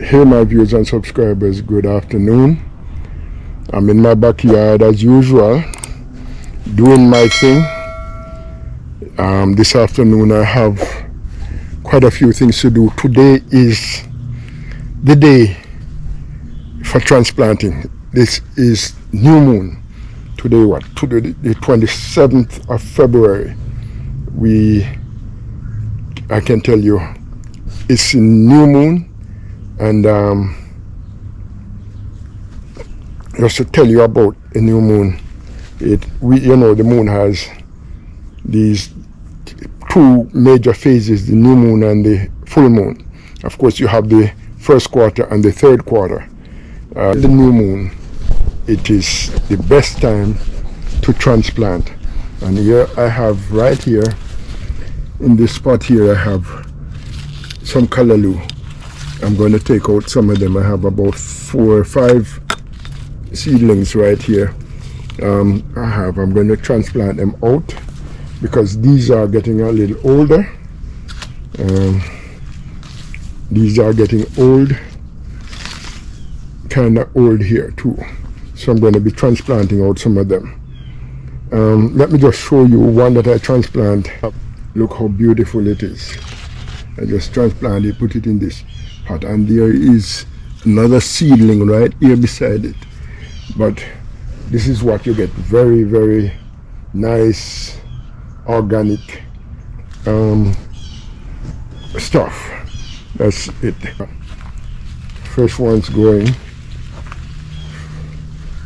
Hey my viewers and subscribers, good afternoon. I'm in my backyard as usual, doing my thing. This afternoon I have quite a few things to do. Today is the day for transplanting. This is new moon. Today what? Today the 27th of February. I can tell you, it's new moon. And just to tell you about the new moon, the moon has these two major phases, the new moon and the full moon. Of course, you have the first quarter and the third quarter. The new moon, it is the best time to transplant. And here I have, right here, in this spot here, I have some callaloo. I'm going to take out some of them. I have about 4 or 5 seedlings right here. I'm going to transplant them out because these are getting a little older. These are getting old, kind of old here too. So I'm going to be transplanting out some of them. Let me just show you one that I transplant. Look how beautiful it is. I just transplant it, put it in this pot, and there is another seedling right here beside it. But this is what you get, very, very nice organic stuff. That's it. Fresh ones growing.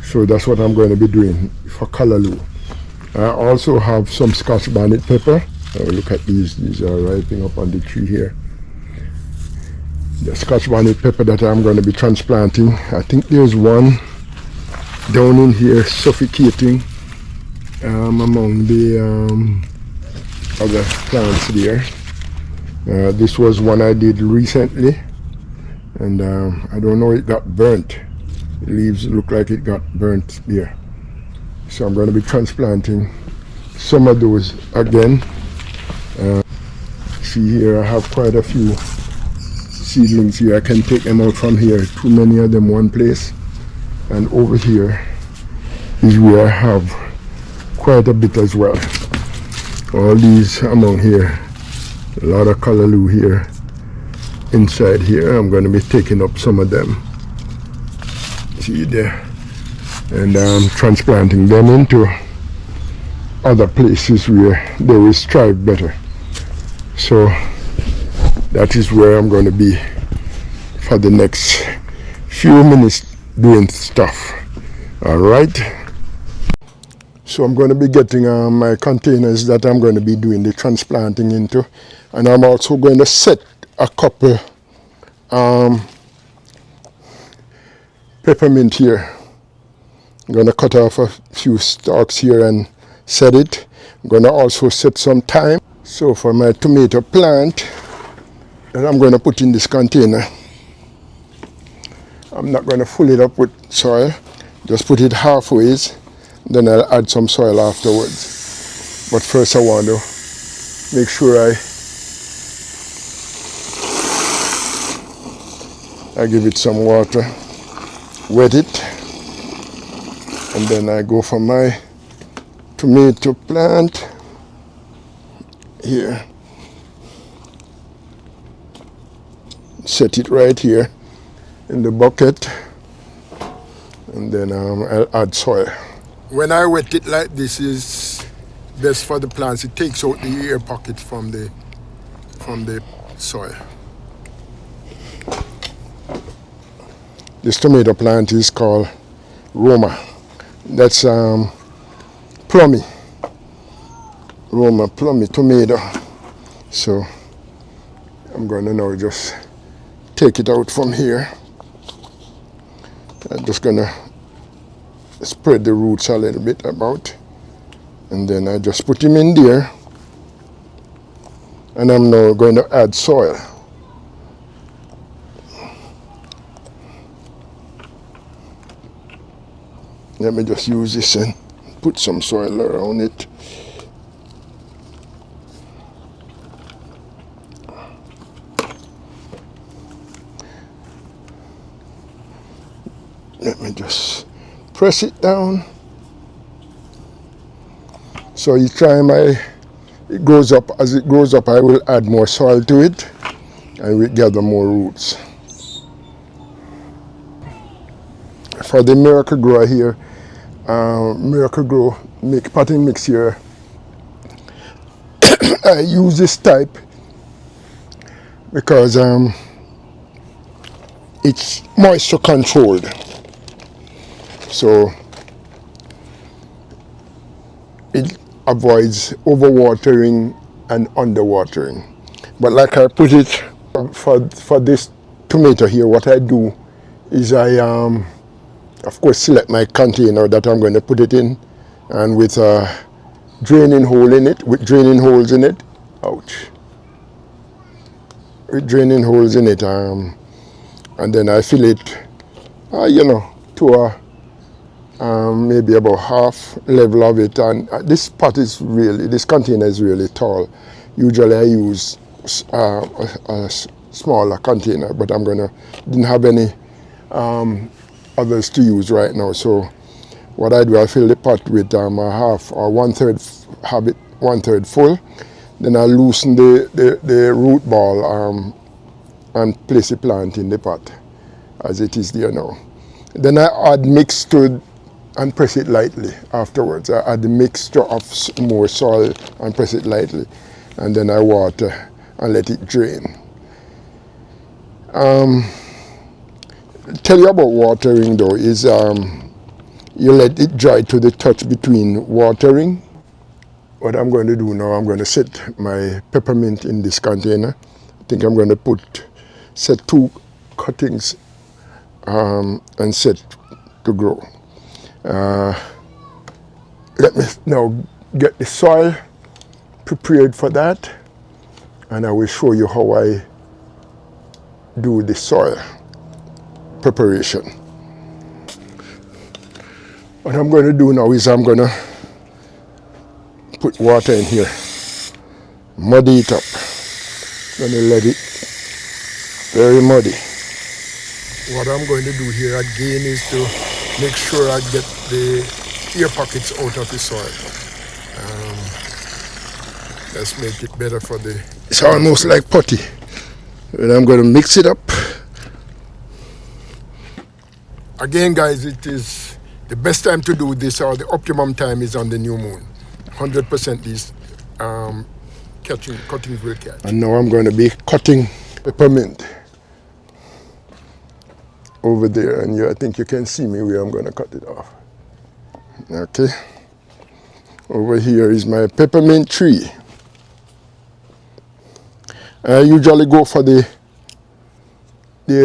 So that's what I'm going to be doing for callaloo. I also have some Scotch bonnet pepper. Oh, look at these are ripening up on the tree here. The Scotch bonnet pepper that I'm going to be transplanting. I think there's one down in here suffocating among the other plants there. This was one I did recently, and I don't know, it got burnt. The leaves look like it got burnt there. So I'm going to be transplanting some of those again. See here, I have quite a few seedlings here. I can take them out from here. Too many of them one place. And over here is where I have quite a bit as well. All these among here. A lot of callaloo here. Inside here, I'm going to be taking up some of them. See there. And I'm transplanting them into other places where they will thrive better. So that is where I'm going to be for the next few minutes doing stuff. All right. So I'm going to be getting my containers that I'm going to be doing the transplanting into, and I'm also going to set a couple peppermint here. I'm going to cut off a few stalks here and set it. I'm going to also set some thyme. So for my tomato plant that I'm going to put in this container, I'm not going to fill it up with soil, just put it halfway, then I'll add some soil afterwards. But first I want to make sure I give it some water, wet it, and then I go for my tomato plant here. Set it right here in the bucket, and then I'll add soil. When I wet it like this, is best for the plants. It takes out the air pocket from the soil. This tomato plant is called Roma. That's plummy. Roma plummy tomato. So I'm going to now just take it out from here. I'm just going to spread the roots a little bit about, and then I just put them in there, and I'm now going to add soil. Let me just use this and put some soil around it. Let me just press it down. So each time it grows up, as it grows up, I will add more soil to it and we gather more roots. For the Miracle Grower here, Miracle Grow potting mix here, I use this type because it's moisture controlled. So it avoids overwatering and underwatering. But like I put it for this tomato here, what I do is I of course select my container that I'm going to put it in, and with a draining hole in it, with draining holes in it, ouch, with draining holes in it, and then I fill it, to a maybe about half level of it. And this container is really tall. Usually I use a smaller container, but didn't have any others to use right now. So what I do, I fill the pot with a half or have it 1/3 full. Then I loosen the root ball and place the plant in the pot as it is there now. Then I add mix to and press it lightly afterwards. I add the mixture of more soil and press it lightly, and then I water and let it drain. Tell you about watering though is you let it dry to the touch between watering. What I'm going to do now, I'm going to set my peppermint in this container. I think I'm going to set 2 cuttings and set to grow. Let me now get the soil prepared for that, and I will show you how I do the soil preparation. What I'm going to do now is I'm going to put water in here, muddy it up. I'm going to let it very muddy. What I'm going to do here again is to make sure I get the air pockets out of the soil. Let's make it better for the... It's almost like putty. And I'm going to mix it up. Again, guys, it is the best time to do this, or the optimum time is on the new moon. 100% these cuttings will catch. And now I'm going to be cutting peppermint over there, and I think you can see me where I'm going to cut it off. Okay. Over here is my peppermint tree. I usually go for the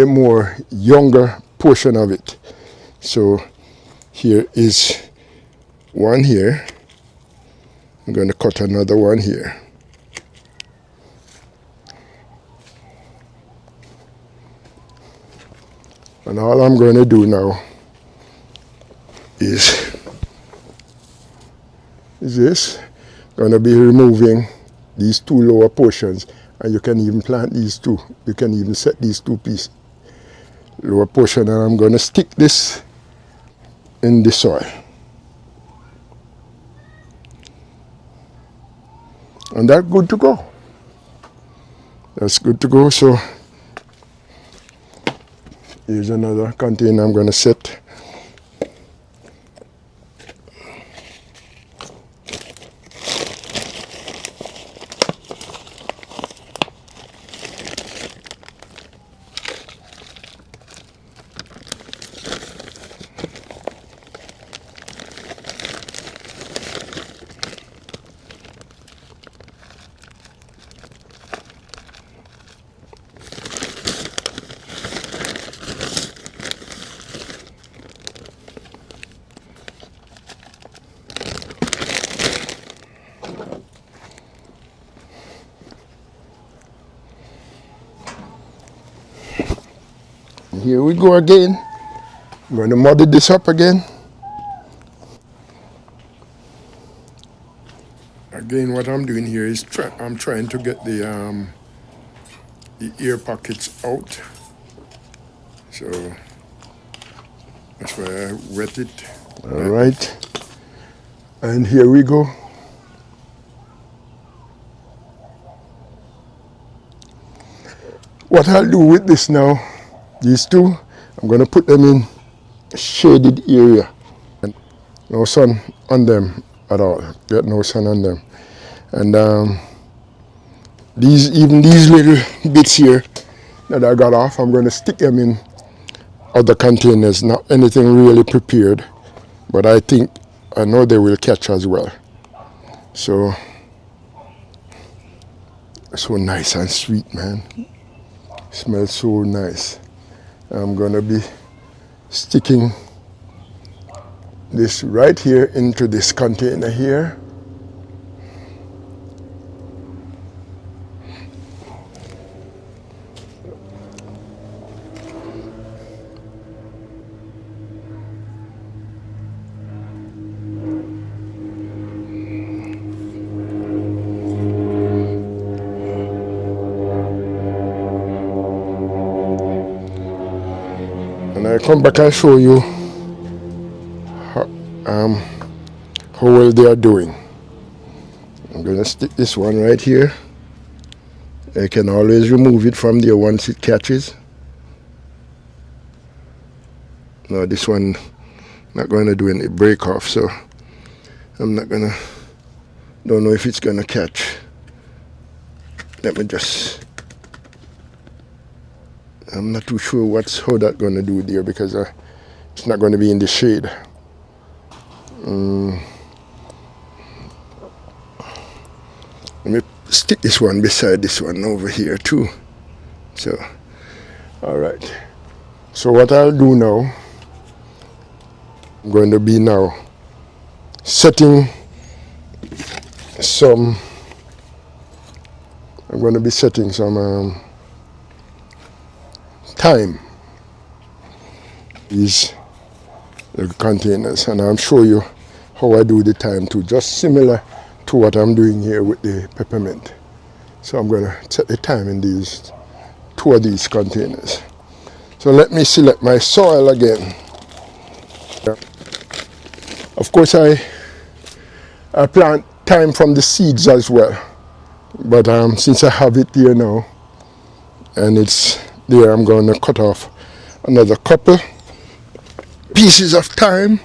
more younger portion of it. So here is one here. I'm going to cut another one here. And all I'm going to do now is this. I'm going to be removing these 2 lower portions, and you can even plant these 2. You can even set these 2 pieces lower portion, and I'm going to stick this in the soil. And that's good to go. That's good to go. So here's another container I'm going to set. Here we go again. I'm going to muddy this up again. Again, what I'm doing here is I'm trying to get the air pockets out. So So I wet it. All right. And here we go. What I'll do with this now, these two, I'm going to put them in a shaded area. And no sun on them at all. Get no sun on them. And even these little bits here that I got off, I'm going to stick them in other containers. Not anything really prepared, but I know they will catch as well. So nice and sweet, man. Smells so nice. I'm gonna be sticking this right here into this container here. And I come back and show you how well they are doing. I'm gonna stick this one right here. I can always remove it from there once it catches. No, this one not going to do any break off, so don't know if it's gonna catch. I'm not too sure how that's gonna do there because it's not going to be in the shade. Let me stick this one beside this one over here too. So, all right. So what I'll do now, I'm going to be now setting some time these little containers, and I'll show you how I do the time too, just similar to what I'm doing here with the peppermint. So I'm going to set the time in these two of these containers. So let me select my soil again. Of course I plant thyme from the seeds as well, but since I have it there now and it's there, I'm going to cut off another couple pieces of thyme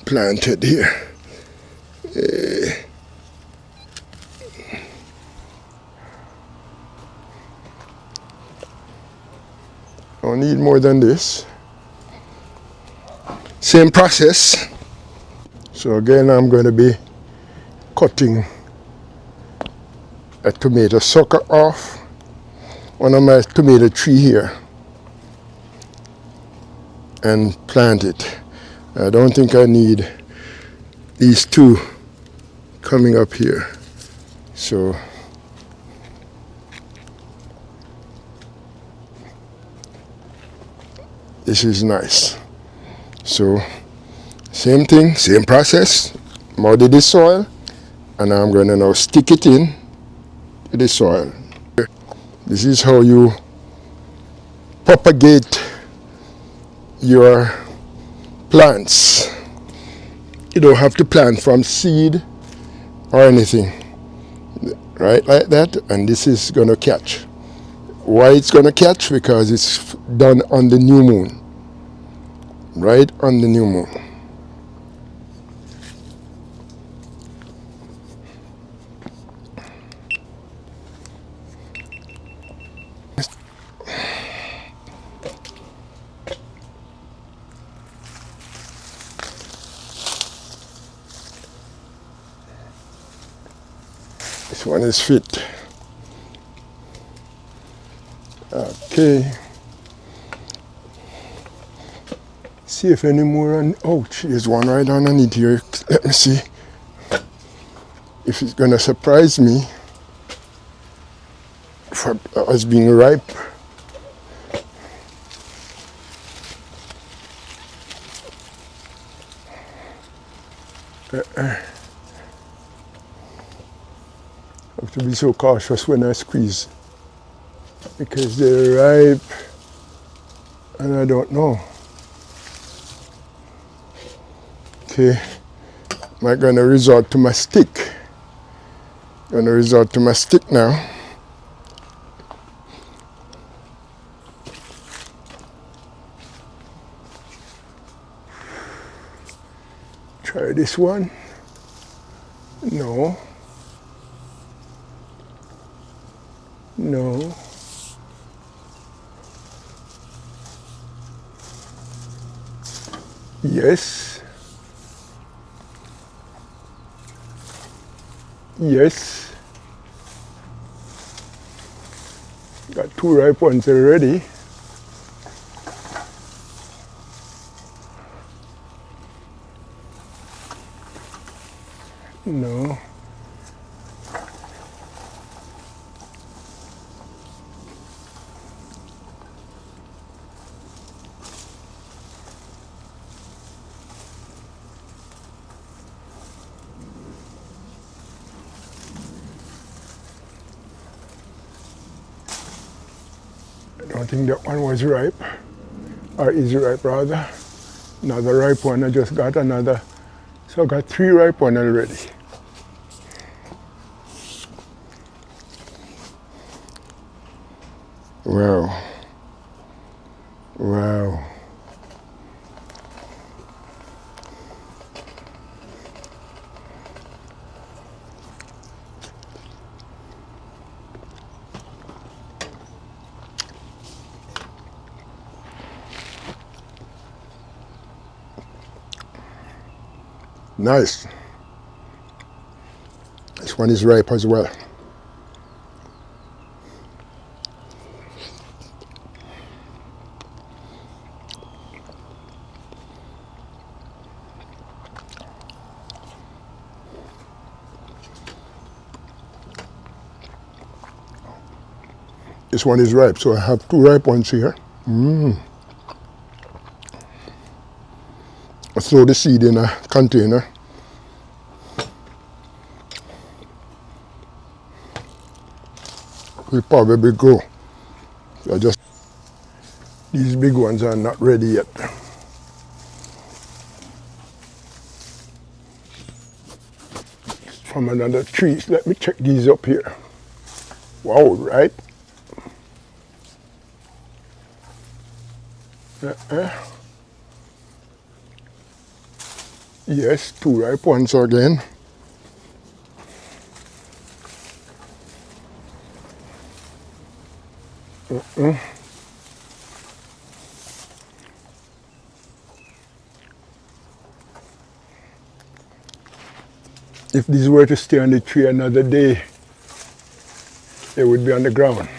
planted here. Don't need more than this. Same process. So again, I'm going to be cutting a tomato sucker off one of my tomato tree here and plant it. I don't think I need these two coming up here. So this is nice. So same thing, same process. Muddy the soil, and I'm going to now stick it in to the soil. This is how you propagate your plants. You don't have to plant from seed or anything, right, like that, and this is going to catch. Why it's going to catch? Because it's done on the new moon, right on the new moon. This one is fit. Okay. See if any more on. Oh, there's one right underneath here. Let me see if it's gonna surprise me for as being ripe. I have to be so cautious when I squeeze because they're ripe and I don't know. say, I'm gonna resort to my stick. Gonna resort to my stick now. Try this one. No. No. Yes. Yes. Got 2 ripe ones already. No. I don't think that one was ripe, or is ripe rather. Another ripe one, I just got another. So I got 3 ripe ones already. Wow. Wow. Nice. This one is ripe as well. This one is ripe, so I have 2 ripe ones here. I throw the seed in a container. Will probably grow. So these big ones are not ready yet. From another tree. Let me check these up here. Wow, right? Yes, 2 ripe ones again. If these were to stay on the tree another day, they would be on the ground.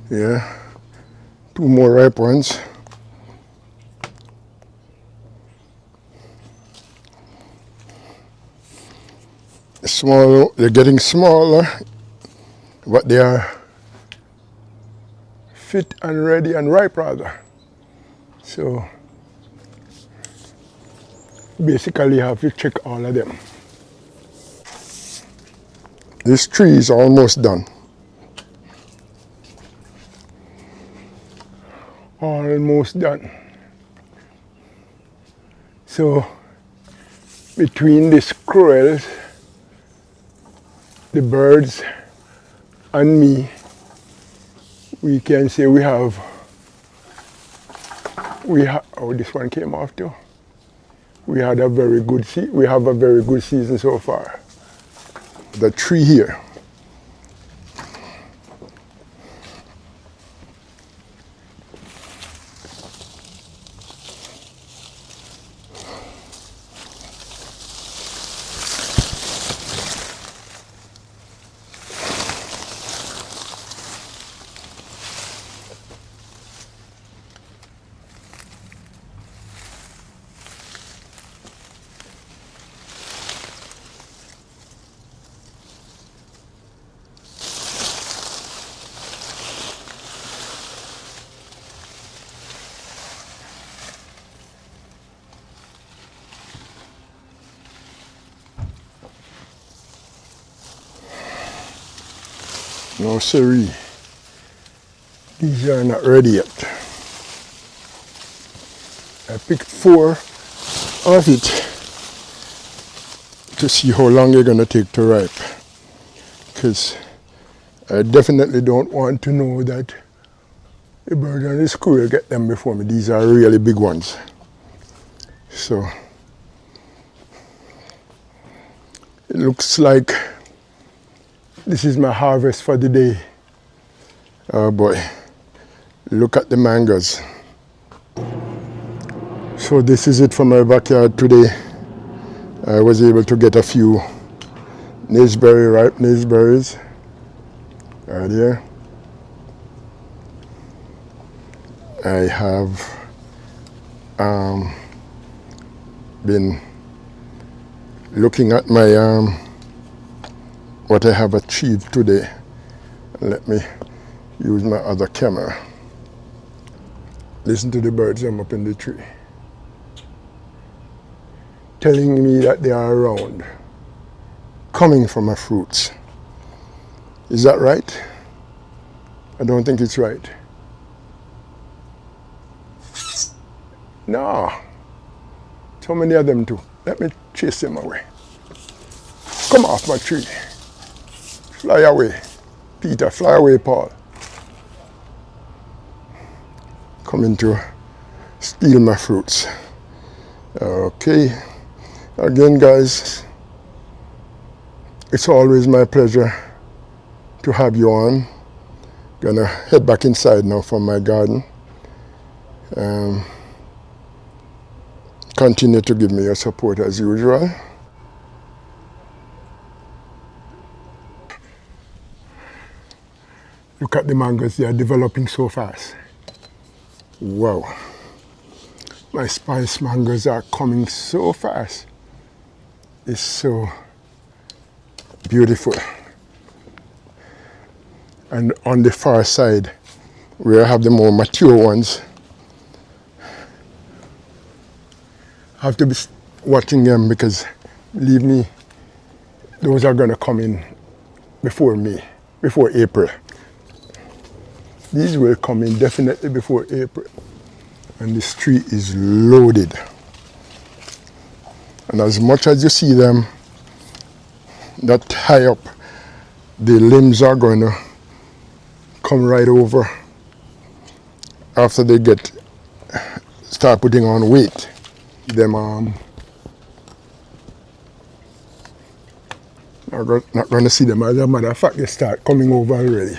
Yeah, 2 more ripe ones. Small, they're getting smaller, but they are fit and ready and ripe rather. So basically you have to check all of them. This tree is almost done. Almost done. So between the squirrels, the birds, and me, we can say we have, oh, this one came off too. We have a very good season so far. The tree here. No siree. These are not ready yet. I picked 4 of it to see how long they're going to take to ripe. Because I definitely don't want to know that the bird and the squirrel get them before me. These are really big ones. So it looks like this is my harvest for the day. Oh boy, look at the mangoes. So this is it for my backyard today. I was able to get a few ripe naseberries right there. I have been looking at my what I have achieved today. Let me use my other camera. Listen to the birds up in the tree, telling me that they are around, coming for my fruits. Is that right? I don't think it's right. No. So many of them too. Let me chase them away. Come off my tree. Fly away. Peter, fly away, Paul. Coming to steal my fruits. Okay. Again, guys, it's always my pleasure to have you on. Gonna head back inside now from my garden. Continue to give me your support as usual. Look at the mangoes, they are developing so fast. Wow. My spice mangoes are coming so fast. It's so beautiful. And on the far side, where I have the more mature ones, I have to be watching them because, believe me, those are going to come in before April. These will come in definitely before April. And this tree is loaded. And as much as you see them that high up, the limbs are going to come right over after they start putting on weight. Them not going to see them. As a matter of fact, they start coming over already.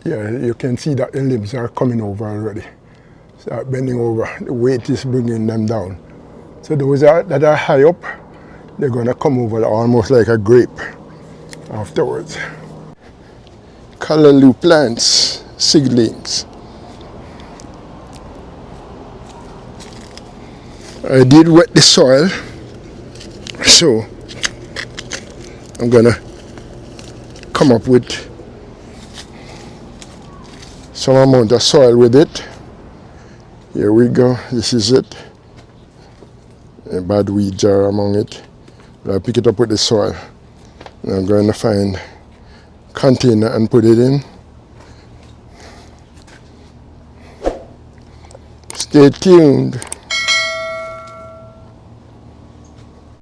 Yeah, you can see that the limbs are coming over already. Start bending over. The weight is bringing them down. So those that are high up, they're going to come over almost like a grape afterwards. Callaloo plants, seedlings. I did wet the soil, so I'm going to come up with some amount of soil with it. Here we go, this is it. Bad weeds are among it. But I pick it up with the soil. And I'm going to find a container and put it in. Stay tuned.